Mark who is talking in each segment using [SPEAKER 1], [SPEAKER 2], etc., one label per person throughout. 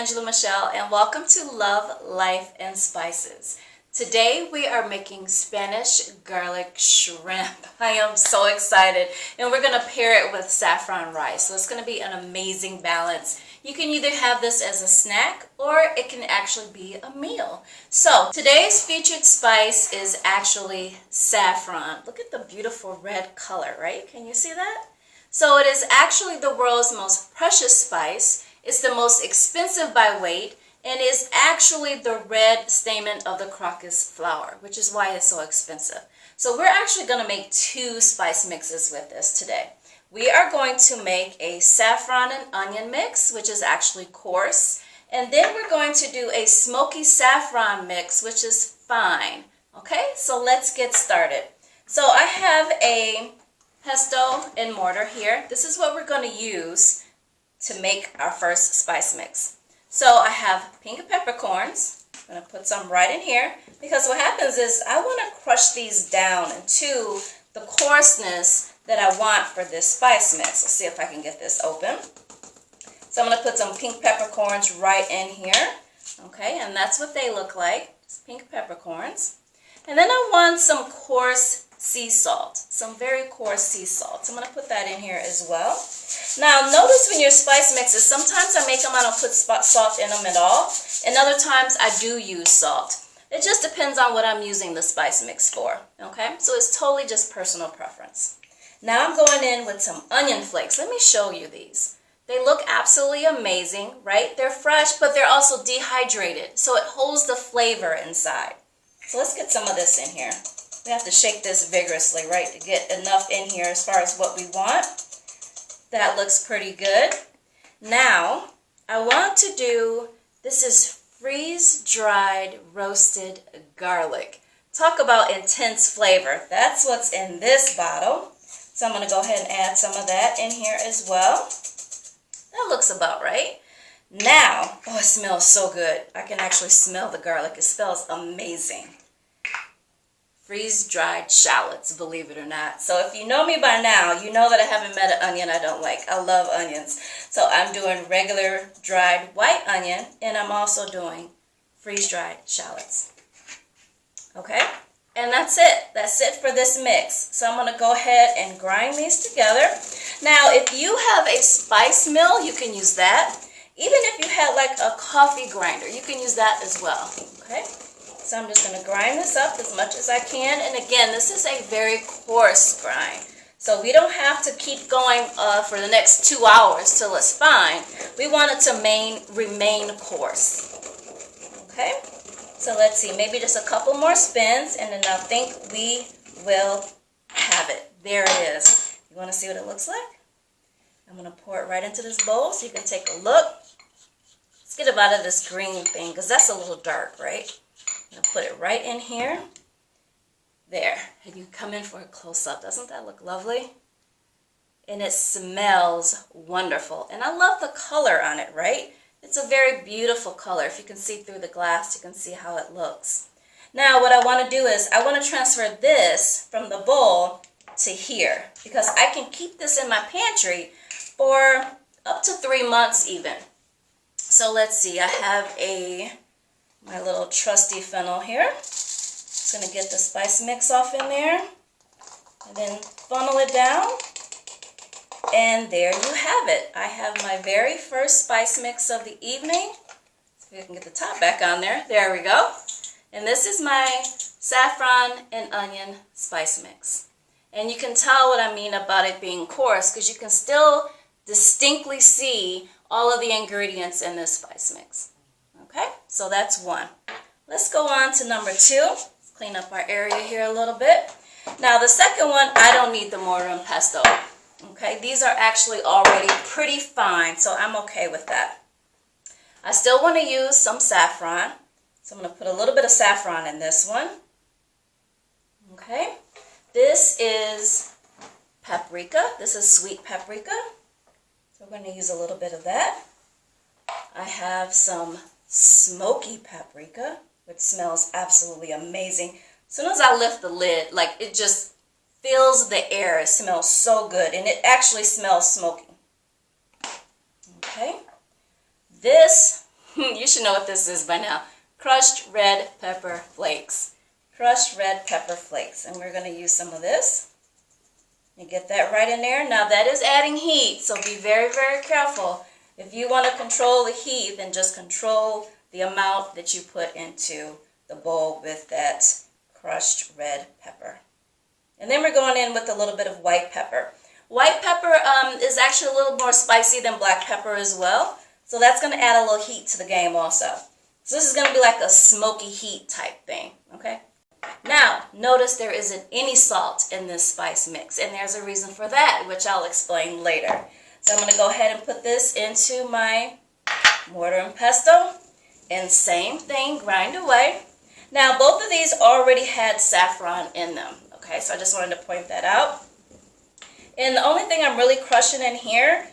[SPEAKER 1] Angela Michelle, and welcome to Love, Life, and Spices. Today we are making Spanish garlic shrimp. I am so excited, and we're going to pair it with saffron rice, so it's going to be an amazing balance. You can either have this as a snack or it can actually be a meal. So today's featured spice is actually saffron. Look at the beautiful red color, right? Can you see that? So it is actually the world's most precious spice. It's the most expensive by weight and is actually the red stamen of the crocus flower, which is why it's so expensive. So we're actually going to make two spice mixes with this today. We are going to make a saffron and onion mix, which is actually coarse. And then we're going to do a smoky saffron mix, which is fine. Okay, so let's get started. So I have a pesto and mortar here. This is what we're going to use to make our first spice mix. So I have pink peppercorns. I'm going to put some right in here because what happens is I want to crush these down into the coarseness that I want for this spice mix. Let's see if I can get this open. So I'm going to put some pink peppercorns right in here. Okay, and that's what they look like, just pink peppercorns. And then I want some coarse sea salt, some very coarse sea salt. So I'm going to put that in here as well. Now notice when your spice mixes, sometimes I make them, I don't put salt in them at all. And other times I do use salt. It just depends on what I'm using the spice mix for. Okay, so it's totally just personal preference. Now I'm going in with some onion flakes. Let me show you these. They look absolutely amazing, right? They're fresh, but they're also dehydrated, so it holds the flavor inside. So let's get some of this in here. We have to shake this vigorously, right, to get enough in here as far as what we want. That looks pretty good. Now, I want to do, this is freeze-dried roasted garlic. Talk about intense flavor. That's what's in this bottle. So I'm going to go ahead and add some of that in here as well. That looks about right. Now, oh, it smells so good. I can actually smell the garlic. It smells amazing. Freeze-dried shallots, believe it or not. So if you know me by now, you know that I haven't met an onion I don't like. I love onions. So I'm doing regular dried white onion, and I'm also doing freeze-dried shallots. Okay? And that's it. That's it for this mix. So I'm going to go ahead and grind these together. Now, if you have a spice mill, you can use that. Even if you had like a coffee grinder, you can use that as well. Okay? So I'm just going to grind this up as much as I can. And again, this is a very coarse grind. So we don't have to keep going for the next 2 hours till it's fine. We want it to remain coarse. Okay? So let's see, maybe just a couple more spins, and then I think we will have it. There it is. You want to see what it looks like? I'm going to pour it right into this bowl so you can take a look. Let's get it out of this green thing because that's a little dark, right? I'm going to put it right in here. There. And you come in for a close-up. Doesn't that look lovely? And it smells wonderful. And I love the color on it, right? It's a very beautiful color. If you can see through the glass, you can see how it looks. Now what I want to do is I want to transfer this from the bowl to here because I can keep this in my pantry for up to 3 months even. So let's see, I have my little trusty funnel here. Just going to get the spice mix off in there and then funnel it down. And there you have it. I have my very first spice mix of the evening. See if I can get the top back on there. There we go. And this is my saffron and onion spice mix. And you can tell what I mean about it being coarse because you can still distinctly see all of the ingredients in this spice mix. Okay, so that's one. Let's go on to number two. Let's clean up our area here a little bit. Now the second one, I don't need the mortar and pestle. Okay, these are actually already pretty fine, so I'm okay with that. I still want to use some saffron, so I'm going to put a little bit of saffron in this one. Okay, this is paprika. This is sweet paprika, so we're going to use a little bit of that. I have some smoky paprika, which smells absolutely amazing. As soon as I lift the lid, like it just fills the air. It smells so good, and it actually smells smoky. Okay, this You should know what this is by now. Crushed red pepper flakes. Crushed red pepper flakes. And we're going to use some of this. You get that right in there. Now that is adding heat, so be very, very careful. If you want to control the heat, then just control the amount that you put into the bowl with that crushed red pepper. And then we're going in with a little bit of white pepper. White pepper is actually a little more spicy than black pepper as well. So that's going to add a little heat to the game also. So this is going to be like a smoky heat type thing, okay? Now, notice there isn't any salt in this spice mix, and there's a reason for that, which I'll explain later. So I'm going to go ahead and put this into my mortar and pestle, and same thing, grind away. Now, both of these already had saffron in them, okay? So I just wanted to point that out. And the only thing I'm really crushing in here,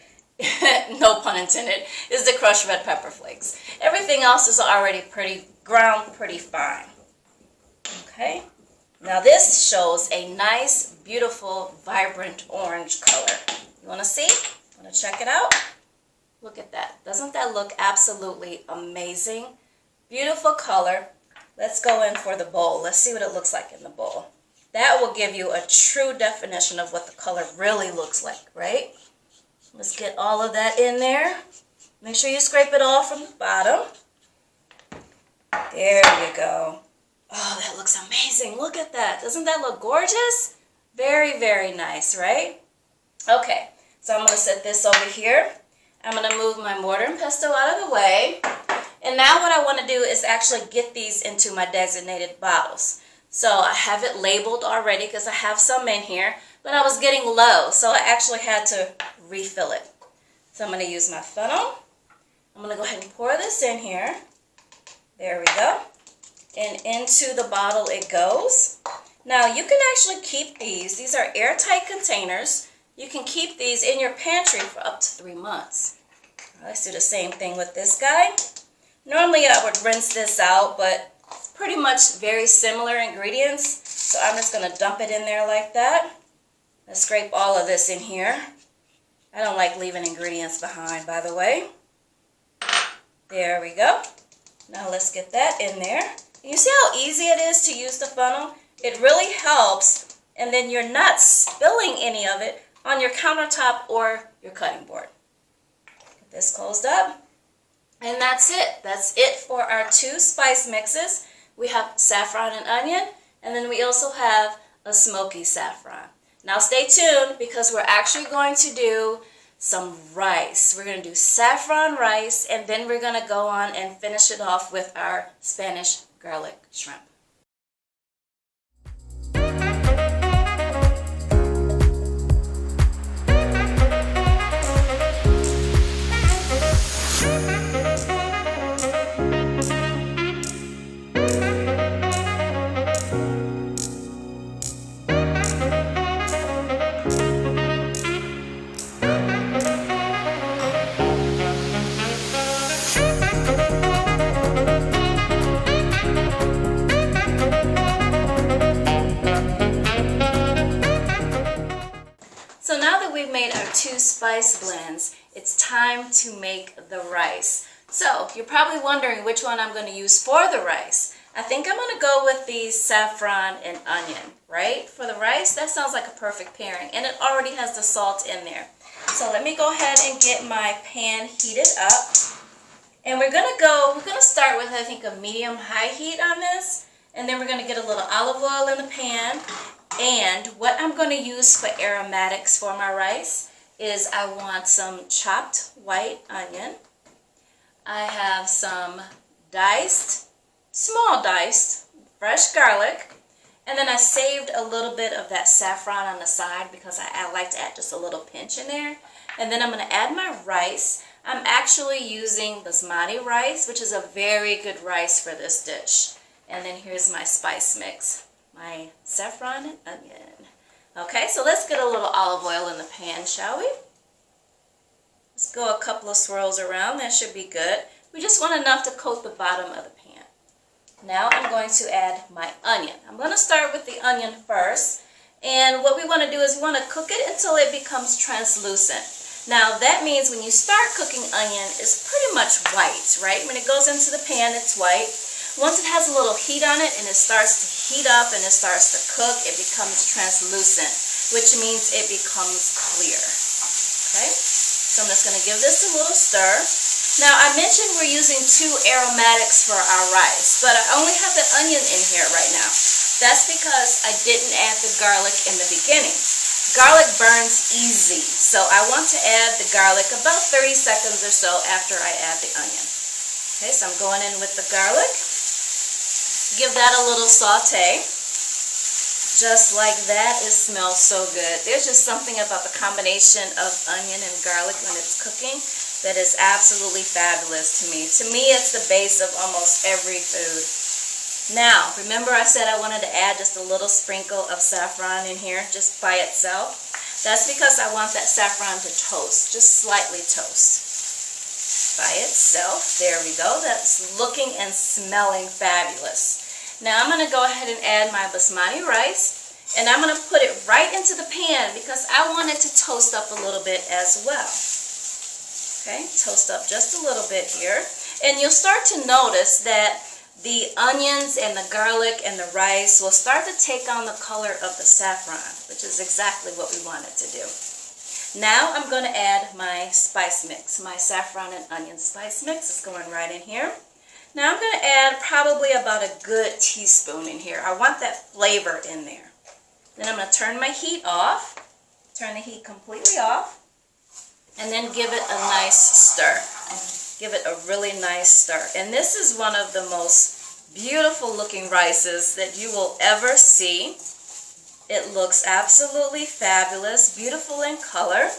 [SPEAKER 1] no pun intended, is the crushed red pepper flakes. Everything else is already ground pretty fine. Okay, now this shows a nice, beautiful, vibrant orange color. You want to see? Want to check it out? Look at that. Doesn't that look absolutely amazing? Beautiful color. Let's go in for the bowl. Let's see what it looks like in the bowl. That will give you a true definition of what the color really looks like, right? Let's get all of that in there. Make sure you scrape it all from the bottom. There you go. Oh, that looks amazing. Look at that. Doesn't that look gorgeous? Very, very nice, right? Okay, so I'm going to set this over here. I'm going to move my mortar and pestle out of the way. And now what I want to do is actually get these into my designated bottles. So I have it labeled already because I have some in here, but I was getting low, so I actually had to refill it. So I'm going to use my funnel. I'm going to go ahead and pour this in here. There we go. And into the bottle it goes. Now you can actually keep these. These are airtight containers. You can keep these in your pantry for up to 3 months. Let's do the same thing with this guy. Normally I would rinse this out, but it's pretty much very similar ingredients. So I'm just going to dump it in there like that. Let's scrape all of this in here. I don't like leaving ingredients behind, by the way. There we go. Now let's get that in there. You see how easy it is to use the funnel? It really helps, and then you're not spilling any of it on your countertop or your cutting board. Get this closed up, and that's it. That's it for our 2 spice mixes. We have saffron and onion, and then we also have a smoky saffron. Now stay tuned because we're actually going to do some rice. We're going to do saffron rice, and then we're going to go on and finish it off with our Spanish garlic shrimp. So now that we've made our 2 spice blends, it's time to make the rice. So you're probably wondering which one I'm going to use for the rice. I think I'm going to go with the saffron and onion, right? For the rice, that sounds like a perfect pairing, and it already has the salt in there. So let me go ahead and get my pan heated up. And we're going to start with, I think, a medium-high heat on this. And then we're going to get a little olive oil in the pan. And what I'm going to use for aromatics for my rice is I want some chopped white onion. I have some small diced, fresh garlic. And then I saved a little bit of that saffron on the side because I like to add just a little pinch in there. And then I'm going to add my rice. I'm actually using basmati rice, which is a very good rice for this dish. And then here's my spice mix, my saffron and onion. Okay, so let's get a little olive oil in the pan, shall we? Let's go a couple of swirls around. That should be good. We just want enough to coat the bottom of the pan. Now I'm going to add my onion. I'm going to start with the onion first. And what we want to do is we want to cook it until it becomes translucent. Now that means when you start cooking onion, it's pretty much white, right? When it goes into the pan, it's white. Once it has a little heat on it and it starts to heat up and it starts to cook, it becomes translucent, which means it becomes clear. Okay, so I'm just going to give this a little stir. Now I mentioned we're using 2 aromatics for our rice, but I only have the onion in here right now. That's because I didn't add the garlic in the beginning. Garlic burns easy, so I want to add the garlic about 30 seconds or so after I add the onion. Okay, so I'm going in with the garlic. Give that a little saute. Just like that, it smells so good. There's just something about the combination of onion and garlic when it's cooking that is absolutely fabulous to me. To me, it's the base of almost every food. Now, remember I said I wanted to add just a little sprinkle of saffron in here, just by itself? That's because I want that saffron to toast, just slightly toast. By itself, there we go. That's looking and smelling fabulous. Now I'm going to go ahead and add my basmati rice, and I'm going to put it right into the pan because I want it to toast up a little bit as well. Okay, toast up just a little bit here. And you'll start to notice that the onions and the garlic and the rice will start to take on the color of the saffron, which is exactly what we want it to do. Now I'm going to add my spice mix. My saffron and onion spice mix is going right in here. Now I'm going to add probably about a good teaspoon in here. I want that flavor in there. Then I'm going to turn my heat off, turn the heat completely off, and then give it a nice stir. Give it a really nice stir. And this is one of the most beautiful looking rices that you will ever see. It looks absolutely fabulous, beautiful in color.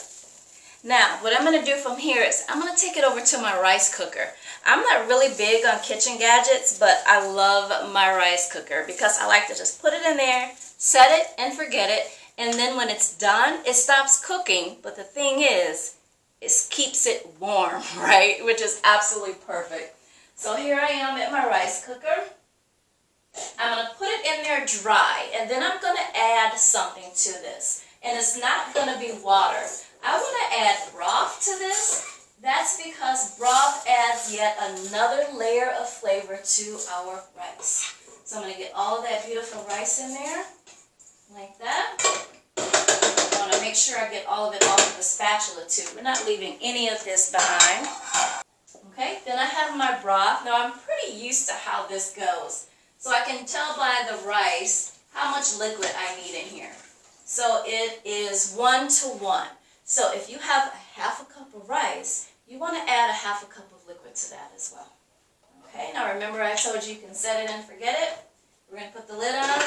[SPEAKER 1] Now, what I'm going to do from here is I'm going to take it over to my rice cooker. I'm not really big on kitchen gadgets, but I love my rice cooker because I like to just put it in there, set it and forget it, and then when it's done, it stops cooking. But the thing is, it keeps it warm, right? Which is absolutely perfect. So here I am at my rice cooker. I'm going to put it in there dry, and then I'm going to add something to this. And it's not going to be water. I want to add broth to this. That's because broth adds yet another layer of flavor to our rice. So I'm going to get all of that beautiful rice in there, like that. I want to make sure I get all of it off of the spatula too. We're not leaving any of this behind. Okay, then I have my broth. Now I'm pretty used to how this goes. So I can tell by the rice how much liquid I need in here. So it is 1 to 1. So if you have a half a cup of rice, you want to add a half a cup of liquid to that as well. Okay, now remember I told you you can set it and forget it. We're going to put the lid on,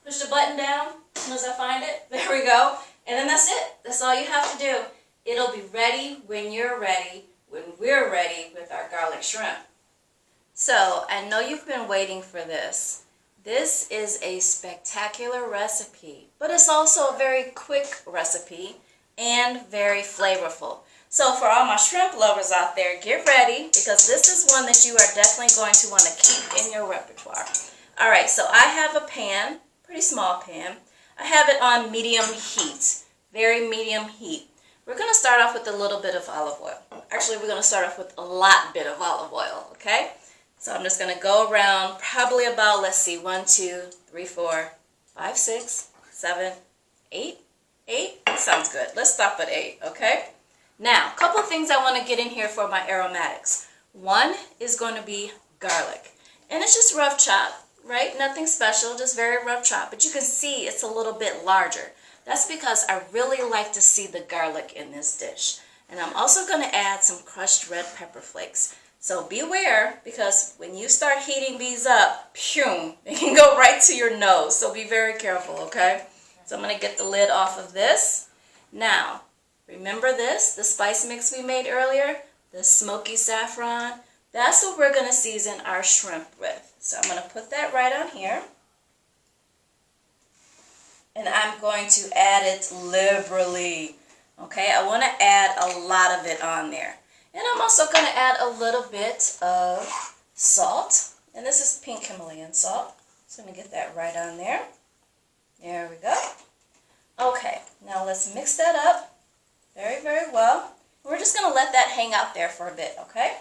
[SPEAKER 1] push the button down as soon as I find it. There we go. And then that's it. That's all you have to do. It'll be ready when you're ready, when we're ready with our garlic shrimp. So I know you've been waiting for this. This is a spectacular recipe, but it's also a very quick recipe and very flavorful. So for all my shrimp lovers out there, get ready because this is one that you are definitely going to want to keep in your repertoire. Alright, so I have a pan, pretty small pan. I have it on medium heat, very medium heat. We're going to start off with a little bit of olive oil. Actually, we're going to start off with a lot bit of olive oil, okay? So I'm just going to go around probably about, let's see, 1, 2, 3, 4, 5, 6, 7, 8. 8? Sounds good. Let's stop at 8, okay? Now, a couple of things I want to get in here for my aromatics. One is going to be garlic. And it's just rough chop, right? Nothing special, just very rough chop. But you can see it's a little bit larger. That's because I really like to see the garlic in this dish. And I'm also going to add some crushed red pepper flakes. So beware, because when you start heating these up, phew, they can go right to your nose. So be very careful, okay? So I'm going to get the lid off of this. Now, remember this, the spice mix we made earlier? The smoky saffron? That's what we're going to season our shrimp with. So I'm going to put that right on here. And I'm going to add it liberally. Okay, I want to add a lot of it on there. And I'm also going to add a little bit of salt. And this is pink Himalayan salt. So I'm going to get that right on there. There we go. Okay, now let's mix that up. Very, very well. We're just going to let that hang out there for a bit, okay?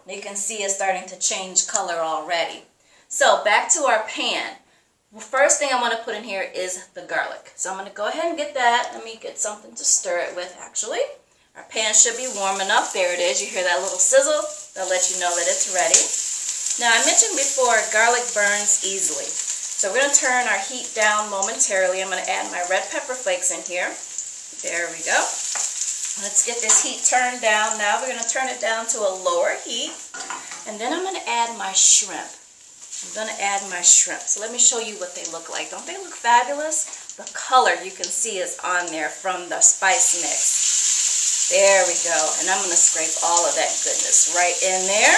[SPEAKER 1] You can see it's starting to change color already. So back to our pan. The first thing I want to put in here is the garlic. So I'm going to go ahead and get that. Let me get something to stir it with, actually. Our pan should be warm enough. There it is. You hear that little sizzle? That'll let you know that it's ready. Now, I mentioned before, garlic burns easily. So we're going to turn our heat down momentarily. I'm going to add my red pepper flakes in here. There we go. Let's get this heat turned down. Now we're going to turn it down to a lower heat. And then I'm going to add my shrimp. I'm going to add my shrimp. So let me show you what they look like. Don't they look fabulous? The color you can see is on there from the spice mix. There we go. And I'm going to scrape all of that goodness right in there.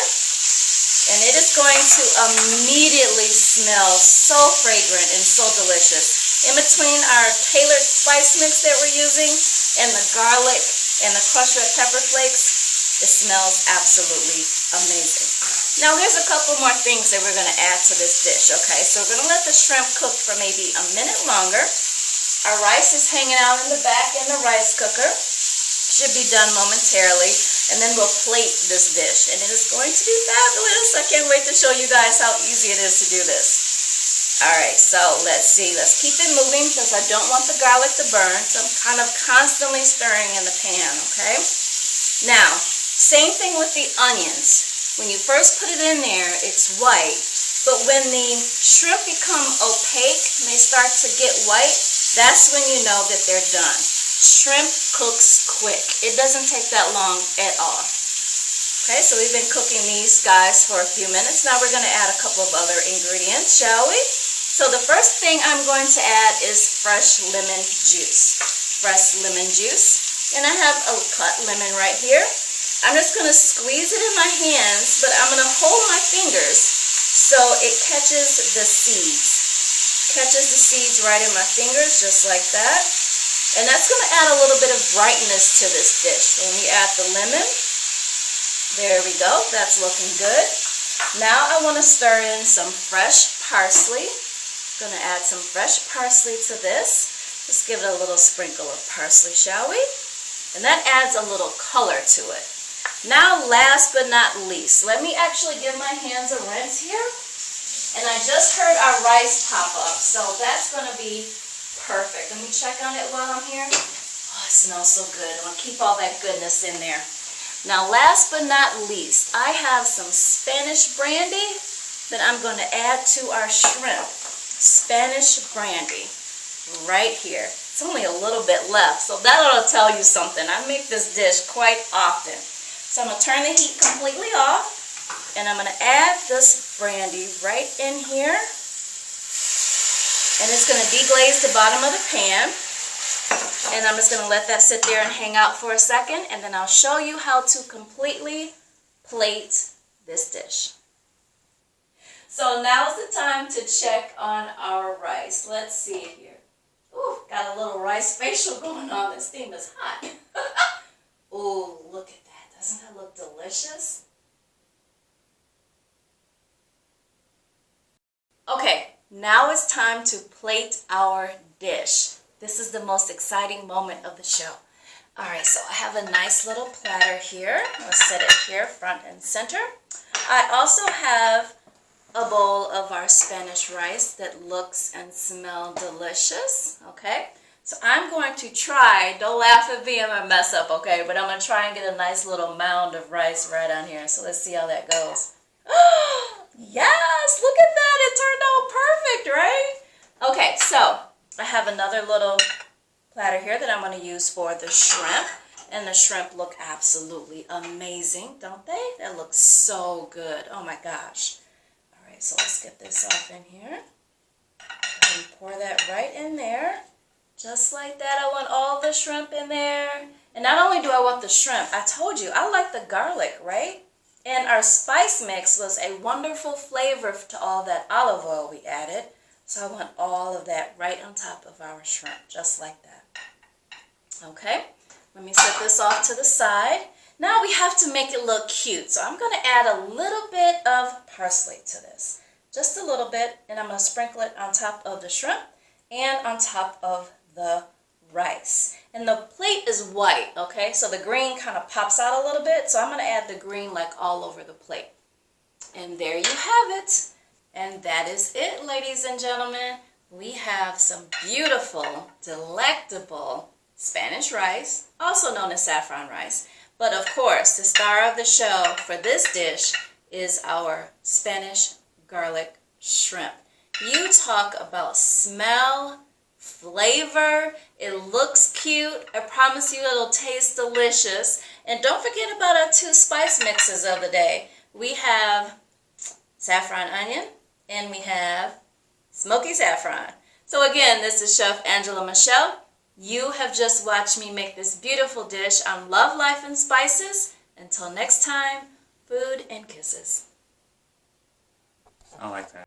[SPEAKER 1] And it is going to immediately smell so fragrant and so delicious. In between our tailored spice mix that we're using and the garlic and the crushed red pepper flakes, it smells absolutely amazing. Now there's a couple more things that we're going to add to this dish, okay? So we're going to let the shrimp cook for maybe a minute longer. Our rice is hanging out in the back in the rice cooker. Should be done momentarily. And then we'll plate this dish. And it is going to be fabulous. I can't wait to show you guys how easy it is to do this. Alright, so let's see. Let's keep it moving because I don't want the garlic to burn. So I'm kind of constantly stirring in the pan, okay? Now, same thing with the onions. When you first put it in there, it's white. But when the shrimp become opaque and they start to get white, that's when you know that they're done. Shrimp cooks quick. It doesn't take that long at all. Okay, so we've been cooking these guys for a few minutes. Now we're going to add a couple of other ingredients, shall we? So the first thing I'm going to add is fresh lemon juice. Fresh lemon juice. And I have a cut lemon right here. I'm just going to squeeze it in my hands, but I'm going to hold my fingers so it catches the seeds. Catches the seeds right in my fingers, just like that. And that's going to add a little bit of brightness to this dish. When we add the lemon, there we go. That's looking good. Now I want to stir in some fresh parsley. I'm going to add some fresh parsley to this. Just give it a little sprinkle of parsley, shall we? And that adds a little color to it. Now, last but not least, let me actually give my hands a rinse here. And I just heard our rice pop up, so that's going to be perfect. Let me check on it while I'm here. Oh, it smells so good. I want to keep all that goodness in there. Now, last but not least, I have some Spanish brandy that I'm going to add to our shrimp. Spanish brandy right here. It's only a little bit left, so that ought to tell you something. I make this dish quite often. So I'm going to turn the heat completely off, and I'm going to add this brandy right in here. And it's going to deglaze the bottom of the pan. And I'm just going to let that sit there and hang out for a second. And then I'll show you how to completely plate this dish. So now's the time to check on our rice. Let's see here. Ooh, got a little rice facial going on. This thing is hot. Ooh, look at that. Doesn't that look delicious? Okay. Now it's time to plate our dish. This is the most exciting moment of the show. Alright, so I have a nice little platter here. I'll set it here, front and center. I also have a bowl of our Spanish rice that looks and smells delicious. Okay, so I'm going to try, don't laugh at me, I'm going to mess up, okay? But I'm going to try and get a nice little mound of rice right on here. So let's see how that goes. Yes, look at that. It turned out perfect, right? Okay, so I have another little platter here that I'm going to use for the shrimp. And the shrimp look absolutely amazing, don't they? That looks so good. Oh my gosh. All right, so let's get this off in here. And pour that right in there. Just like that. I want all the shrimp in there. And not only do I want the shrimp, I told you, I like the garlic, right? And our spice mix was a wonderful flavor to all that olive oil we added. So I want all of that right on top of our shrimp, just like that. Okay, let me set this off to the side. Now we have to make it look cute. So I'm going to add a little bit of parsley to this. Just a little bit, and I'm going to sprinkle it on top of the shrimp and on top of the rice. And the plate is white, okay? So the green kind of pops out a little bit. So I'm going to add the green like all over the plate. And there you have it. And that is it, ladies and gentlemen. We have some beautiful, delectable Spanish rice, also known as saffron rice. But of course, the star of the show for this dish is our Spanish garlic shrimp. You talk about smell, flavor, it looks cute. I promise you it'll taste delicious. And don't forget about our 2 spice mixes of the day. We have saffron onion and we have smoky saffron. So again, this is Chef Angela Michelle. You have just watched me make this beautiful dish on Love, Life, and Spices. Until next time, food and kisses.
[SPEAKER 2] I like that.